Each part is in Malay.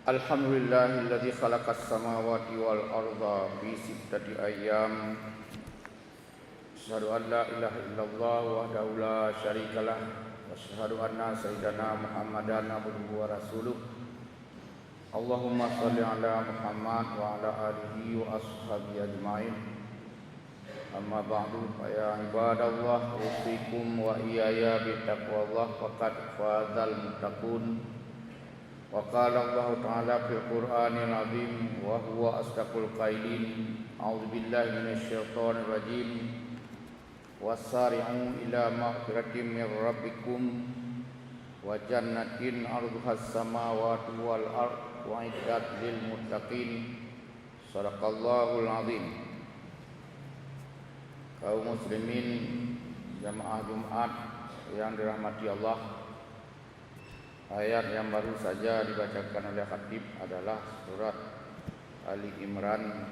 Alhamdulillahilladzi khalaqas samawati wal arda fi sittati ayyam. Asyhadu an la ilaha illallah wahdahu la syarikalah wa asyhadu anna sayyidana Muhammadan abduhu wa rasuluh. Allahumma shalli ala Muhammad wa ala alihi wa ashabihi ajmain. Amma ba'du, ya ibadallah, usikum wa iyaya bi taqwallah faqad fazal muttaqun. Wa qala Allah ta'ala fil Qur'anil azim wa huwa asdaqul qailin. A'udzu billahi minasy syaithanir rajim. Wasari'u ila maghfiratin mir rabbikum wa jannatin 'arduhas samawati wal ardh wa'iddat lil muttaqin. Shadaqallahul azim. Kaum muslimin jamaah Jumat yang dirahmati Allah, ayat yang baru saja dibacakan oleh khatib adalah surat Ali Imran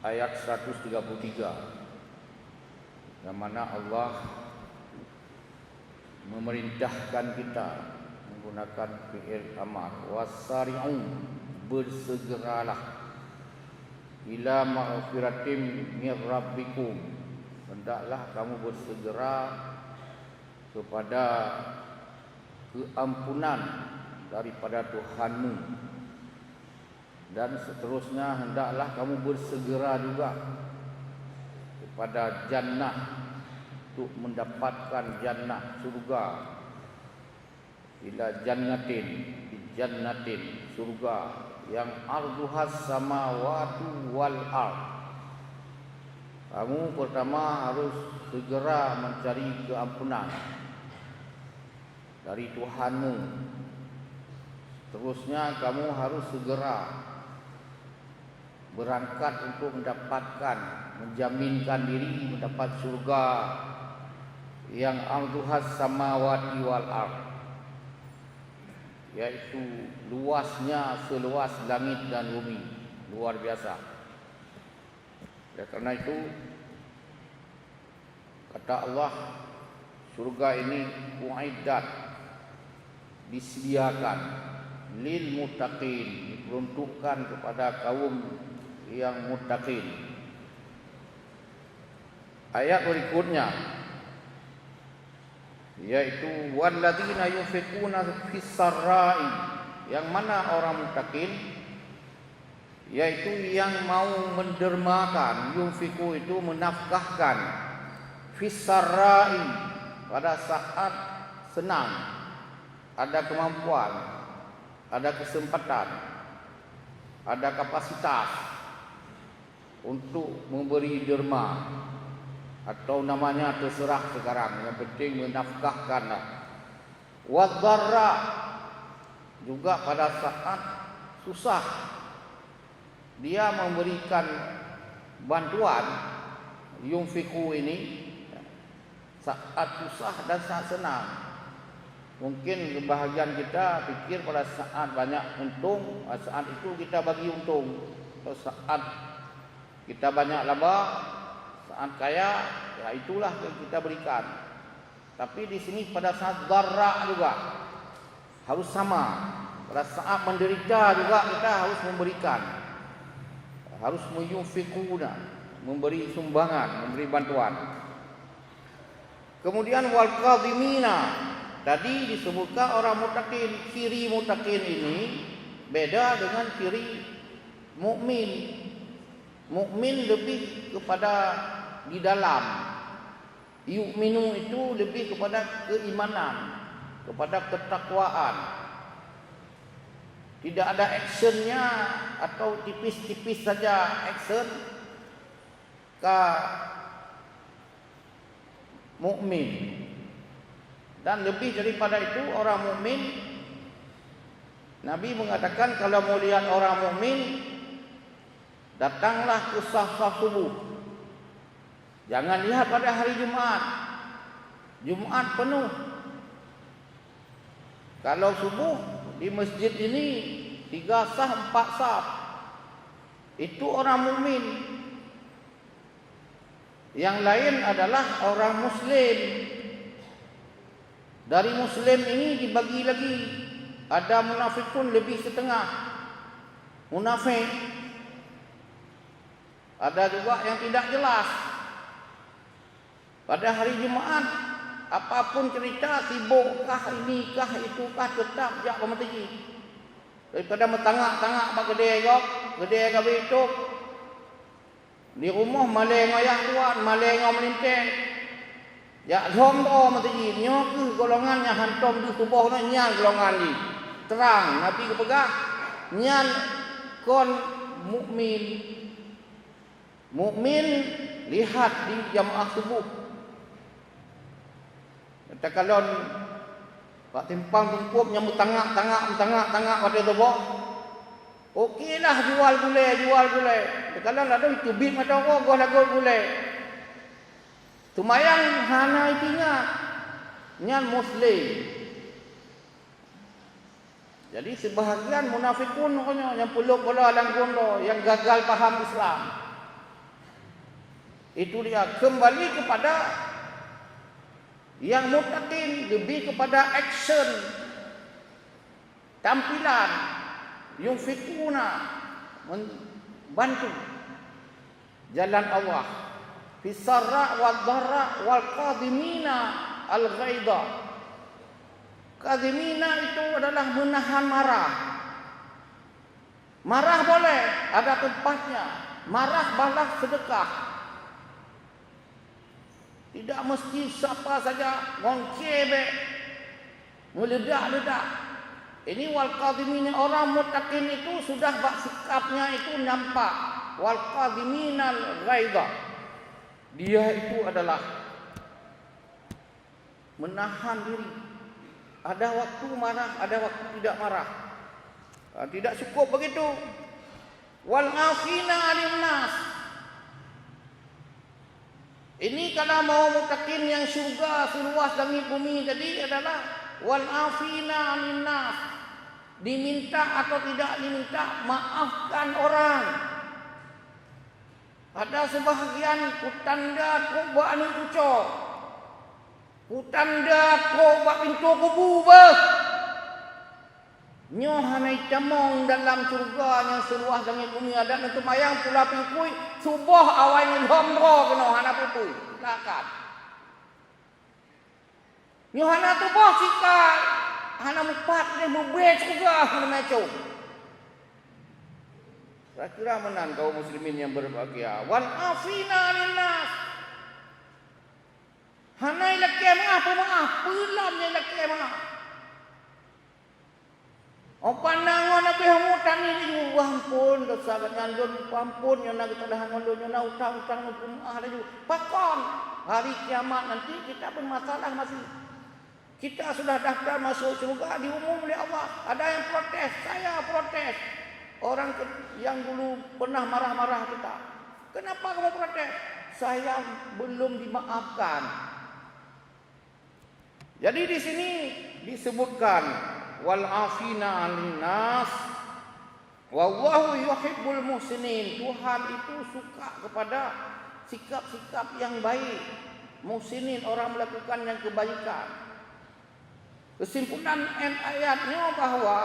ayat 133, yang mana Allah memerintahkan kita menggunakan fi'il amar, wasari'u, bersegeralah, ila maghfiratin mir rabbikum, hendaklah kamu bersegera kepada keampunan daripada Tuhanmu, dan seterusnya hendaklah kamu bersegera juga kepada jannah, untuk mendapatkan jannah surga, ila jannatin, di jannatin, surga yang arduhas samawati wal ardh. Kamu pertama harus segera mencari keampunan dari Tuhanmu. Terusnya kamu harus segera berangkat untuk mendapatkan, menjaminkan diri mendapat surga yang arduhas samawati wal ardh, yaitu luasnya seluas langit dan bumi, luar biasa. Ya, karena itu kata Allah, surga ini uiddat, disediakan, lil muttaqin, diperuntukkan kepada kaum yang muttaqin. Ayat berikutnya yaitu walladzina yunfiquna fis sarra'i, yang mana orang muttaqin yaitu yang mau mendermakan, yunfiku itu menafkahkan, fis sarra'i, pada saat senang, ada kemampuan, ada kesempatan, ada kapasitas untuk memberi derma, atau namanya terserah sekarang, yang penting menafkahkanlah. Wadh-dharra, juga pada saat susah dia memberikan bantuan, yunfiku ini saat susah dan saat senang. Mungkin kebahagiaan kita pikir pada saat banyak untung, saat itu kita bagi untung, atau saat kita banyak laba, saat kaya, ya itulah yang kita berikan. Tapi di sini pada saat dharra juga harus sama. Pada saat menderita juga kita harus memberikan, harus meyunfikuna, memberi sumbangan, memberi bantuan. Kemudian wal qadhimina, tadi disebutkan orang muttaqin. Ciri muttaqin ini beda dengan ciri mukmin. Mukmin lebih kepada di dalam, yu'minu itu lebih kepada keimanan, kepada ketakwaan. Tidak ada actionnya, atau tipis-tipis saja action ke mukmin. Dan lebih daripada itu, orang mukmin, Nabi mengatakan kalau mau lihat orang mukmin, datanglah ke saf-saf subuh. Jangan lihat pada hari Jumat. Jumat penuh. Kalau subuh di masjid ini 3 saf, 4 saf, itu orang mukmin. Yang lain adalah orang muslim. Dari muslim ini dibagi lagi ada munafikun lebih setengah munafik. Ada juga yang tidak jelas. Pada hari Jumaat, apapun cerita, sibukkah, inikah, itukah, tetap jak pemerintah. Daripada metangak-tangak pak gede ke betuk. Di rumah maleng ayah tuan, maleng melintang. Ya zom do mesti nyo ke golongan yang hantom di tubuh no nyan golongan ni. Terang Nabi kepegah nyan kon mukmin. Mukmin lihat di jamaah subuh. Kata kalon pak timpang tungkup yang tangak pada tubuh. Okeylah jual gulai. Kalau ada itu bit mata orang gua lagu gulai. Tumayang hana itinya nyan muslim. Jadi sebahagian munafikun yang peluk bola dan gondo yang gagal paham Islam. Itu dia kembali kepada yang muttaqin, lebih kepada action, tampilan, yunfikuna, membantu jalan Allah. Fisarra wal dharra wal qadimina al ghaidha. Qadimina itu adalah menahan marah. Marah boleh, ada tempatnya. Marah balas sedekah. Tidak mesti siapa saja ngongkebe, meledak-ledak. Ini wal qadimina, orang muttaqin itu sudah bak sikapnya itu nampak. Wal qadiminal ghaidha. Dia itu adalah menahan diri. Ada waktu marah, ada waktu tidak marah. Tidak cukup begitu. Wal afina 'anil nas. Ini kalau mau muttaqin yang syurga seluas langit bumi tadi adalah wal afina 'anil nas. Diminta atau tidak diminta, maafkan orang. Ada sebahagian kutanda ko ba anu uco. Kutanda ko ba pintu kubu bah. Nyo hanai camong dalam surga yang seluas langit bumi ada nanti mayang pula pingkui subuh awalnya homro kena hana pupui lakat. Nyo hana tu boh sikal hana mupat dia mubet juga hana meco. Kira-kira menang kaum muslimin yang berbahagia. Wal afina linnas. Hanai lakem apa maaf, pelamnya lakem maaf. Pandangan nabi hamutan ini ampun dosa nyandun ampun yang nak kita dah ngondon yang utang-utang pun ada juga. Pakon hari kiamat nanti kita bermasalah masih. Kita sudah daftar masuk surga diumum oleh Allah. Ada yang protes, saya protes. Orang yang dulu pernah marah-marah kita. Kenapa kamu protes? Saya belum dimaafkan. Jadi di sini disebutkan wal afina 'anil nas wallahu yuhibbul muhsinin. Tuhan itu suka kepada sikap-sikap yang baik. Muhsinin, orang melakukan yang kebaikan. Kesimpulan ayatnya bahwa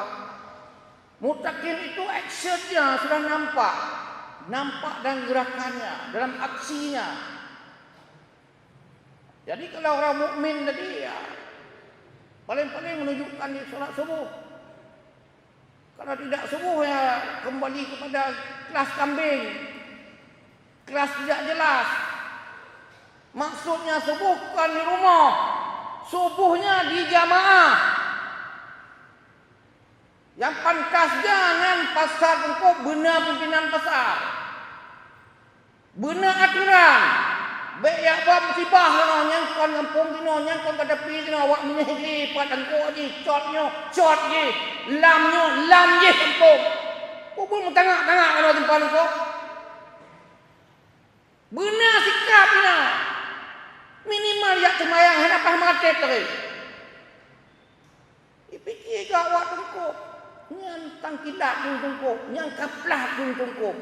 muttaqin itu actionnya sudah nampak dan gerakannya dalam aksinya. Jadi kalau orang mukmin tadi ya paling-paling menunjukkan di solat subuh. Kalau tidak subuh ya kembali kepada kelas kambing, kelas tidak jelas. Maksudnya subuh bukan di rumah, subuhnya di jamaah. Yang pantas jangan pasar engkau benar pimpinan pasar. Benar aturan. Baik ya apa musibah kena yang kon kampung kena yang kon pada pi kena awak menyehi padang ko ni cot je lam je kampung. Pun tengah-tengah kena tempat engkau. Benar sikapnya. Minimal ya semayang hendak pah mate tadi. Dipikir ke awak engkau. Yang tangkilat tungkuk, yang kaplah tungkuk.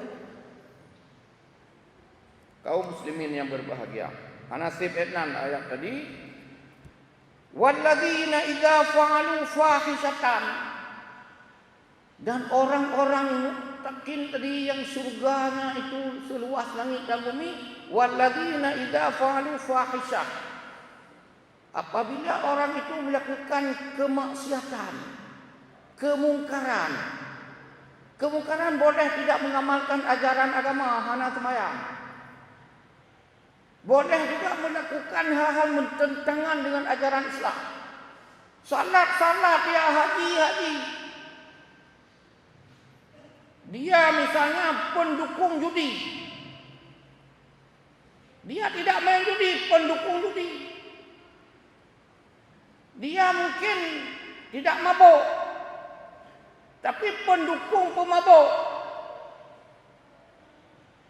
Kaum muslimin yang berbahagia. Anasib etnan ayat tadi. Walladzina idza fa'alu fahishatan. Dan orang-orang muttaqin tadi yang surganya itu seluas langit dan bumi, walladzina idza fa'alu fahisyah. Apabila orang itu melakukan kemaksiatan, kemungkaran. Kemungkaran boleh tidak mengamalkan ajaran agama, hana sembahyang. Boleh juga melakukan hal-hal bertentangan dengan ajaran Islam. Salat dia, haji. Dia misalnya pendukung judi. Dia tidak main judi, pendukung judi. Dia mungkin tidak mabuk, tapi pendukung pemabuk.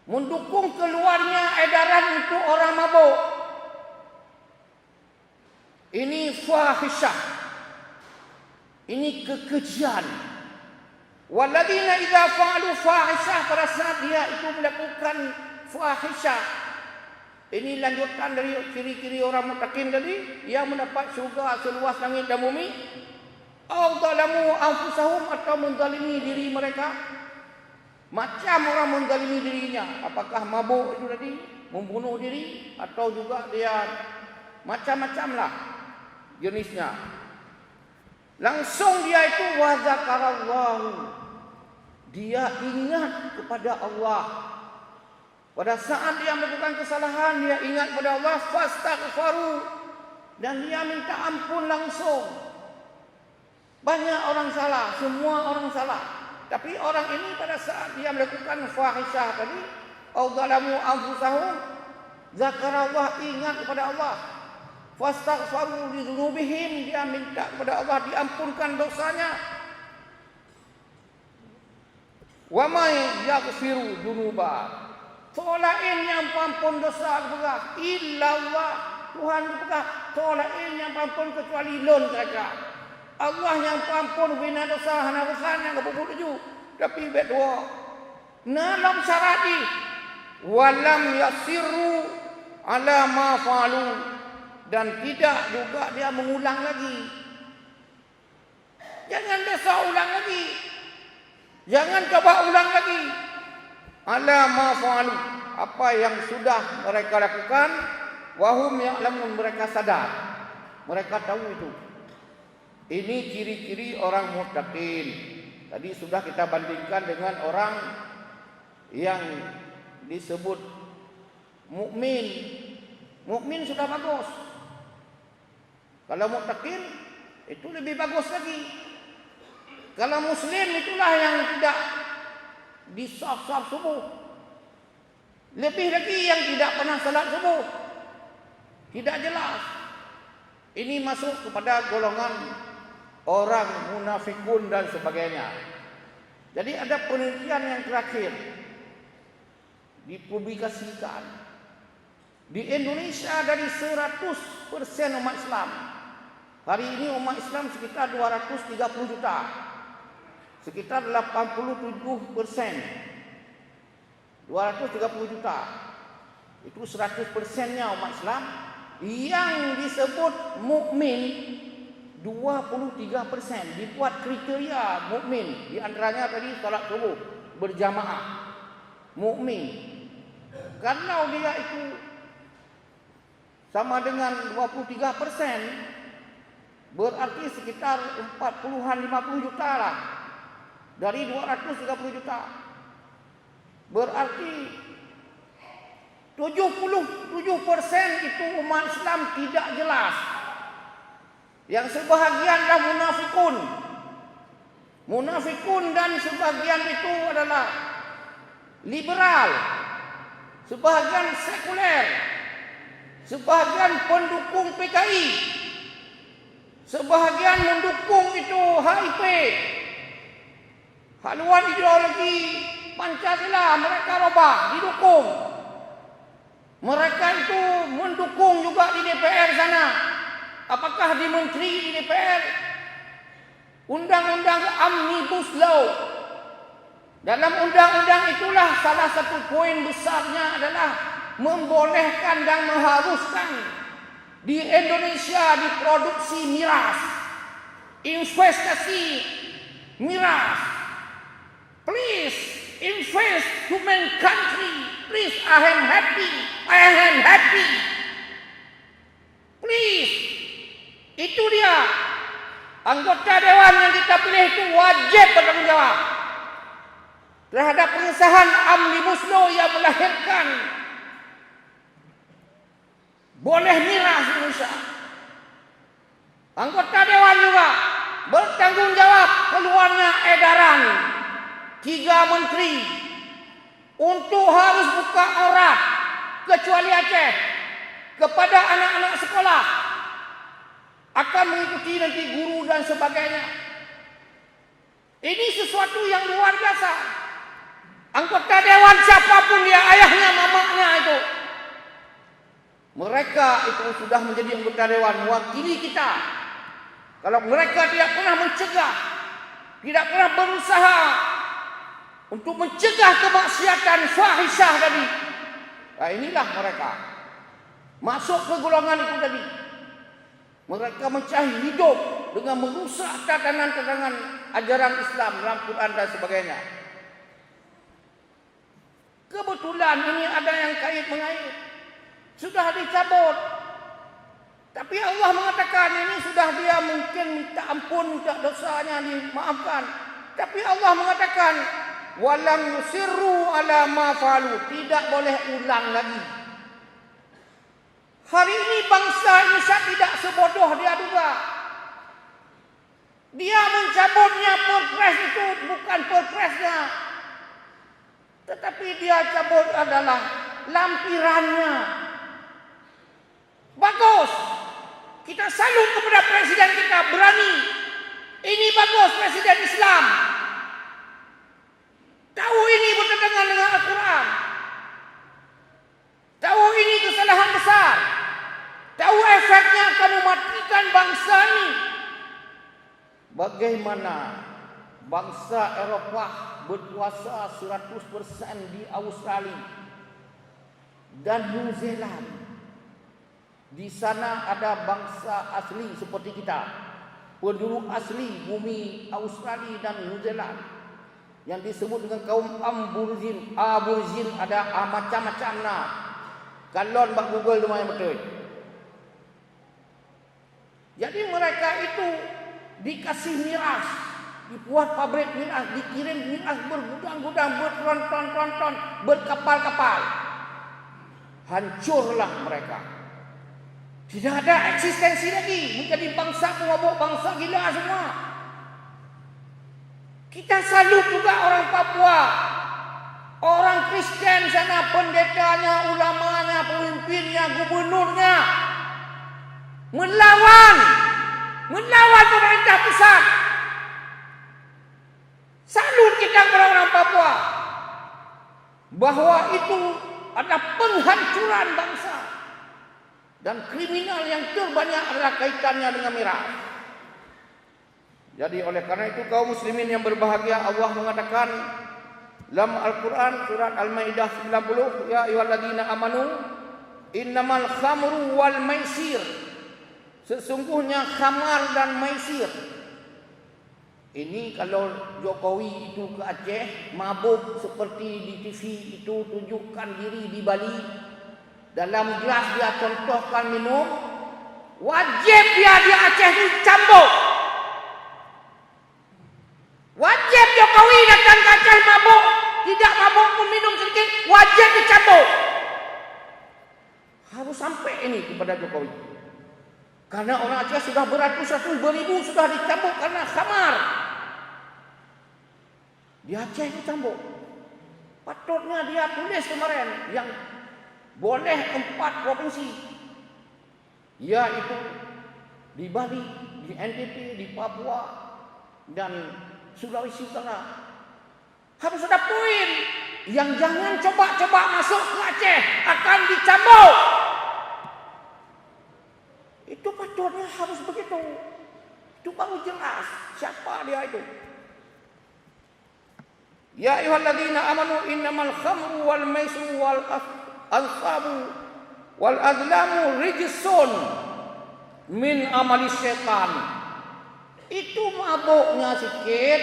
Mendukung keluarnya edaran untuk orang mabuk. Ini fahisyah. Ini kekejian. Walladzina idza fa'alu fahisyah, pada saat dia itu melakukan fahisyah. Ini lanjutan dari ciri-ciri orang muttaqin tadi yang mendapat syurga seluas langit dan bumi. Au zalamu anfusahum, atau menzalimi diri mereka. Macam orang menzalimi dirinya, apakah mabuk itu tadi, membunuh diri, atau juga dia macam-macamlah jenisnya. Langsung dia itu wa zakarallahu, dia ingat kepada Allah. Pada saat dia melakukan kesalahan, dia ingat kepada Allah, fastaghfaru, dan dia minta ampun langsung. Banyak orang salah, semua orang salah. Tapi orang ini pada saat dia melakukan fahisyah tadi, au zalamu anfusahum, zakarallah, ingat kepada Allah. Fastaghfaru li dzunubihim, dia minta kepada Allah diampunkan dosanya. Wa may yaghfiru dzunuba, tolain yang pampun dosa berat, illallah, Tuhan berat, tolain yang pampun kecuali lon saja. Allah yang pampun bina dosa hana urusan yang kebubut tuju. Tapi bedua nalam syarati walam yasiru ala ma fa'alu, dan tidak juga dia mengulang lagi. Jangan dosa ulang lagi. Jangan coba ulang lagi. Ala ma fa'alu, apa yang sudah mereka lakukan, wahum ya'lamun, mereka sadar. Mereka tahu itu. Ini ciri-ciri orang muttaqin. Tadi sudah kita bandingkan dengan orang yang disebut mukmin. Mukmin sudah bagus. Kalau muttaqin itu lebih bagus lagi. Kalau muslim itulah yang tidak di saf-saf subuh. Lebih lagi yang tidak pernah salat subuh. Tidak jelas. Ini masuk kepada golongan orang munafikun dan sebagainya. Jadi ada penelitian yang terakhir dipublikasikan. Di Indonesia dari 100% umat Islam, hari ini umat Islam sekitar 230 juta. Sekitar 87%. 230 juta. Itu 100%-nya umat Islam. Yang disebut mukmin 23%, dibuat kriteria mukmin. Di antaranya tadi salat subuh berjamaah. Mukmin. Kalau dia itu sama dengan 23%, berarti sekitar 40-an 50 juta lah. Dari 230 juta. Berarti 77% itu umat Islam tidak jelas. Yang sebahagian adalah munafikun. Munafikun dan sebahagian itu adalah liberal. Sebahagian sekuler. Sebahagian pendukung PKI. Sebahagian mendukung itu HIP. Haluan ideologi Pancasila mereka robah, didukung. Mereka itu mendukung juga di DPR sana. Apakah di menteri di DPR? Undang-undang Omnibus Law. Dalam undang-undang itulah salah satu poin besarnya adalah membolehkan dan mengharuskan di Indonesia diproduksi miras. Investasi miras. invest human country. Please, I am happy. I am happy. Please. Itu dia. Anggota dewan yang kita pilih itu wajib bertanggung jawab terhadap pengesahan Omnibus Law yang melahirkan boleh miras Indonesia. Anggota dewan juga bertanggung jawab keluarnya edaran 3 menteri untuk harus buka aurat kecuali Aceh kepada anak-anak sekolah, akan mengikuti nanti guru dan sebagainya. Ini sesuatu yang luar biasa. Anggota dewan siapapun dia, ayahnya, mamanya itu, mereka itu sudah menjadi anggota dewan, mewakili kita. Kalau mereka tidak pernah mencegah, tidak pernah berusaha untuk mencegah kemaksiatan fahisyah tadi, nah inilah mereka masuk ke golongan itu tadi. Mereka mencari hidup dengan merusak tatanan-tatanan ajaran Islam dalam Quran dan sebagainya. Kebetulan ini ada yang kait-mengait, sudah dicabut. Tapi Allah mengatakan ini sudah dia mungkin minta ampun, minta dosanya dimaafkan. Tapi Allah mengatakan walam yusirru ala ma falu, tidak boleh ulang lagi. Hari ini bangsa Indonesia tidak sebodoh dia duga. Dia mencabutnya perpres itu bukan perpresnya, tetapi dia cabut adalah lampirannya. Bagus. Kita salut kepada presiden kita, berani. Ini bagus, presiden Islam. Tahu ini bertentangan dengan Al-Quran. Tahu ini kesalahan besar. Tahu efeknya akan mematikan bangsa ini. Bagaimana bangsa Eropah berkuasa 100% di Australia dan New Zealand. Di sana ada bangsa asli seperti kita, penduduk asli bumi Australia dan New Zealand yang disebut dengan kaum Aborigin. Aborigin ada macam-macam nah. Kalau bak Google lumayan betul. Jadi mereka itu dikasih miras, dibuat pabrik miras, dikirim miras bergudang-gudang, berton-ton, berkapal-kapal. Hancurlah mereka. Tidak ada eksistensi lagi, menjadi bangsa pemabuk, bangsa gila semua. Kita salut juga orang Papua, orang Kristen sana, pendetanya, ulamanya, pemimpinnya, gubernurnya melawan pemerintah pusat. Salut kita kepada orang Papua bahwa itu ada penghancuran bangsa. Dan kriminal yang terbanyak adalah kaitannya dengan miras. Jadi oleh karena itu kaum muslimin yang berbahagia, Allah mengatakan dalam Al-Quran surat Al-Maidah 90, ya ayyuhalladzina amanu innamal khamru wal maisir, sesungguhnya khamar dan maisir. Ini kalau Jokowi itu ke Aceh mabuk seperti di TV itu tunjukkan diri di Bali, dalam gelas dia contohkan minum, wajib dia di Aceh itu cambuk. Wajib Jokowi datang ke Aceh mabuk, tidak mabuk pun minum sedikit, wajib dicambuk. Harus sampai ini kepada Jokowi. Karena orang Aceh sudah beratus-ratus beribu sudah dicambuk karena khamar. Di Aceh itu cambuk. Patutnya dia tulis kemarin yang boleh 4 provinsi, yaitu di Bali, di NTT, di Papua, dan Sulawesi Utara. Harus ada poin yang jangan coba-coba masuk ke Aceh akan dicambuk. Itu patutnya harus begitu. Itu baru jelas siapa dia itu. Ya ayyuhalladzina amanu innamal khamru wal maisru wal ansabu wal azlamu rijsun min amali syaitan. Itu mabuknya sikit,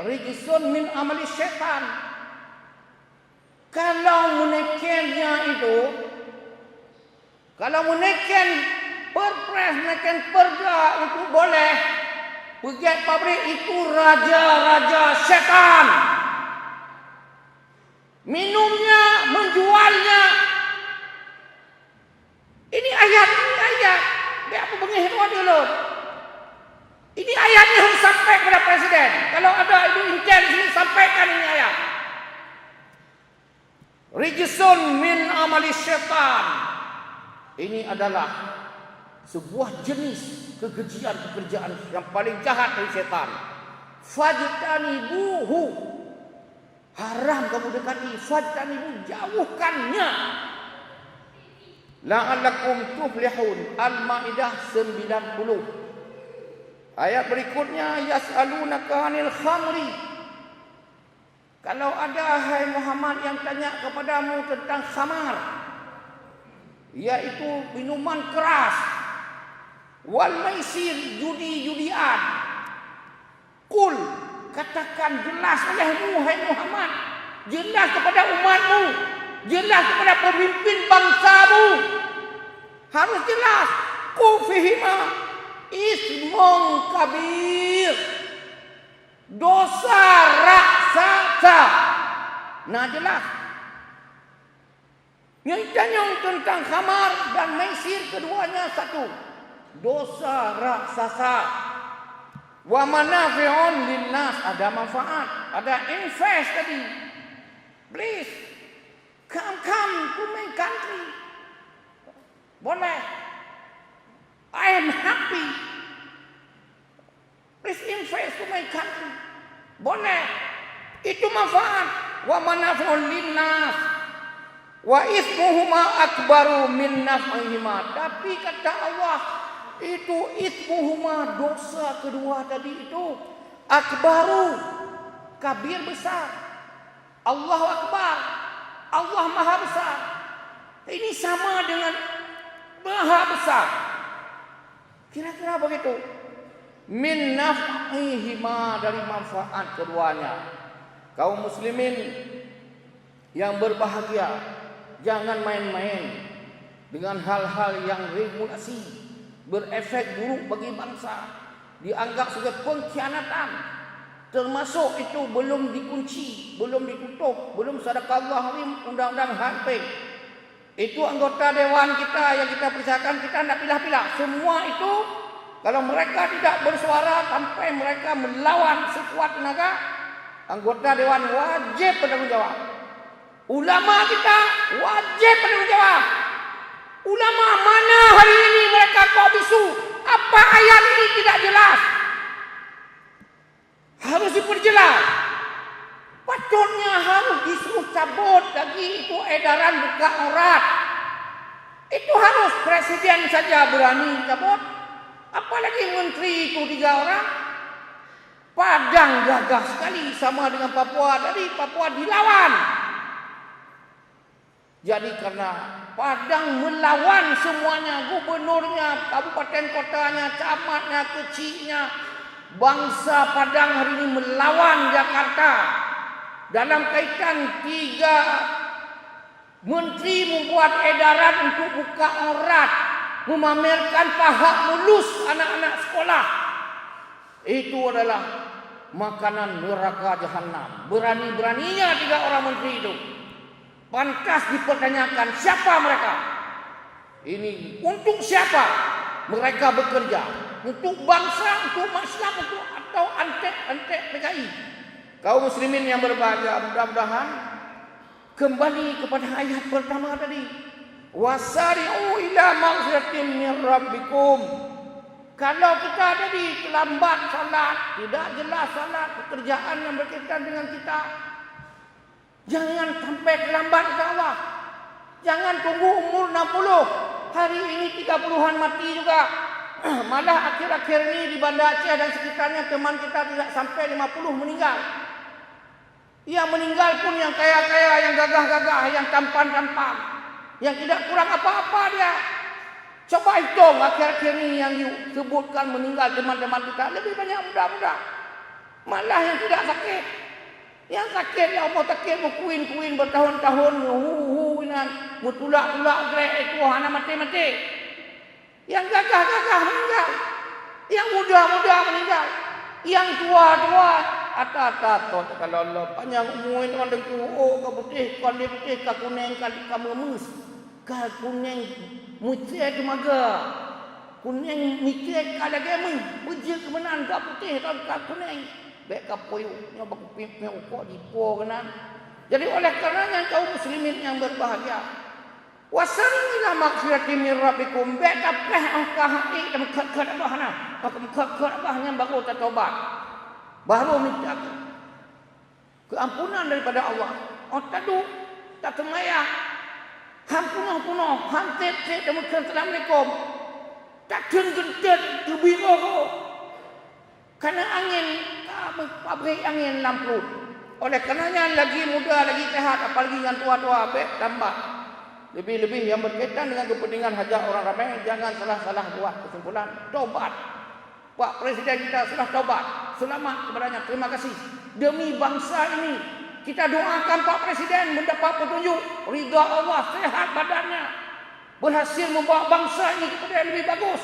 rijsun min amali syaitan. Kalau menekannya itu, kalau menekan perpres, menekan perda untuk boleh pergi pabrik, itu raja-raja setan. Minumnya, menjualnya. Ini ayat. Biar apa bengih dulu. Ini ayatnya harus sampai kepada presiden. Kalau ada ibu intel di sini, sampaikan ini ayat. Rijsun min amali syaitan. Ini adalah sebuah jenis kekejian pekerjaan yang paling jahat dari syaitan. Fajtanibuhu. Haram kamu dekati. Fajtanibuhu, jauhkannya. La'allakum tuflihun. Al-Maidah 90. Ayat berikutnya, yas'alunaka 'anil khamri. Kalau ada, hai Muhammad, yang tanya kepadamu tentang khamar, yaitu minuman keras, wal maisir, judi-judian, kul, katakan jelas olehmu, hai Muhammad, jelas kepada umatmu, jelas kepada pemimpin bangsamu, harus jelas, kufihima ismun kabir, dosa raksasa. Nah, jelas. Yang tanya tentang khamar dan maisir, keduanya satu, dosa raksasa. Wa manafi'un linnas, ada manfaat, ada invest tadi. Please come to my country. Boleh. I am happy. Please invest to my country. Boleh. Itu manfaat. Wa manafi'un linnas. Wa ismuhuma akbaru min naf'ihima. Tapi kata Allah, itu ismuhuma, dosa kedua tadi itu akbaru, kabir, besar. Allahu akbar, Allah maha besar. Ini sama dengan maha besar. Kira-kira begitu. Min naf'ihima, dari manfaat keduanya. Kaum muslimin yang berbahagia, jangan main-main dengan hal-hal yang regulasi, berefek buruk bagi bangsa, dianggap sebagai pengkhianatan. Termasuk itu belum dikunci, belum ditutup, belum sadaqallah undang-undang HMP. Itu anggota dewan kita yang kita persiapkan, kita tidak pilih-pilih. Semua itu kalau mereka tidak bersuara sampai mereka melawan sekuat tenaga, anggota dewan wajib bertanggung jawab. Ulama kita wajib bertanggung jawab. Ulama mana hari ini mereka kau bisu? Apa ayat ini tidak jelas? Harus diperjelas. Patutnya harus disuruh cabut lagi itu edaran buka aurat. Itu harus presiden saja berani cabut. Apalagi menteri itu 3 orang. Padang gagah sekali sama dengan Papua. Dari Papua dilawan. Jadi karena Padang melawan semuanya, gubernurnya, kabupaten kotanya, camatnya, kecilnya, bangsa Padang hari ini melawan Jakarta. Dalam kaitan 3 menteri membuat edaran untuk buka aurat, memamerkan paha mulus anak-anak sekolah. Itu adalah makanan neraka jahanam. Berani-beraninya 3 orang menteri itu. Pantas dipertanyakan siapa mereka. Ini untuk siapa mereka bekerja? Untuk bangsa, untuk masyarakat, untuk atau antek PKI. Kaum muslimin yang berbahagia, mudah-mudahan kembali kepada ayat pertama tadi. Wasari'u ila maghfiratin min rabbikum. Kalau kita tadi terlambat salat, tidak jelas salat, pekerjaan yang berkaitan dengan kita, jangan sampai terlambat ke Allah. Jangan tunggu umur 60. Hari ini 30-an mati juga. Malah akhir-akhir ini di Banda Aceh dan sekitarnya teman kita tidak sampai 50 meninggal. Yang meninggal pun yang kaya-kaya, yang gagah-gagah, yang tampan-tampan, yang tidak kurang apa-apa dia. Coba hitung akhir-akhir ini yang disebutkan meninggal teman-teman kita lebih banyak muda-muda. Malah yang tidak sakit. Yang sakit ya Allah sakit berkuin-kuin bertahun-tahun nan mutulak-tulak grek itu hana mati-mati. Yang gagah-gagah meninggal. Yang muda-muda meninggal. Yang tua-tua ata-ata kalau Allah panjang umur itu ada tu oh ka putih ka putih ka kuning ka memes ka kuning mutia tu maga kuning mikir ka lagi bujur kemenan ka putih ka kuning baik ka poyo nya bak pimpin kok dipo kenan. Jadi oleh karenanya kaum muslimin yang berbahagia wasarilah maghfirati min rabbikum beta peh angka hati dan kat bahana kat bahanya baru taubat baru minta keampunan daripada Allah. Oh tadu tak temaya hampunah hantet dan assalamualaikum tak gentet kebiro karena angin pabrik angin lampu. Oleh karenanya lagi muda lagi sehat apalagi yang tua-tua tambah lebih-lebih yang berkaitan dengan kepentingan hajat orang ramai jangan salah-salah buat kesimpulan. Taubat. Pak Presiden kita sudah taubat. Selamat kepadanya. Terima kasih. Demi bangsa ini kita doakan Pak Presiden mendapat petunjuk ridha Allah, sehat badannya, berhasil membawa bangsa ini kepada yang lebih bagus.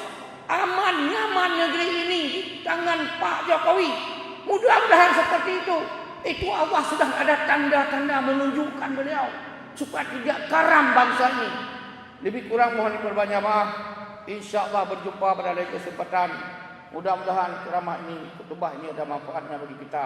Aman nyaman negeri ini di tangan Pak Jokowi. Mudah-mudahan seperti itu. Itu Allah sudah ada tanda-tanda menunjukkan beliau supaya tidak karam bangsa ini. Lebih kurang mohon diperbanyak maaf. InsyaAllah berjumpa pada lain kesempatan. Mudah-mudahan ceramah ini, khutbah ini ada manfaatnya bagi kita.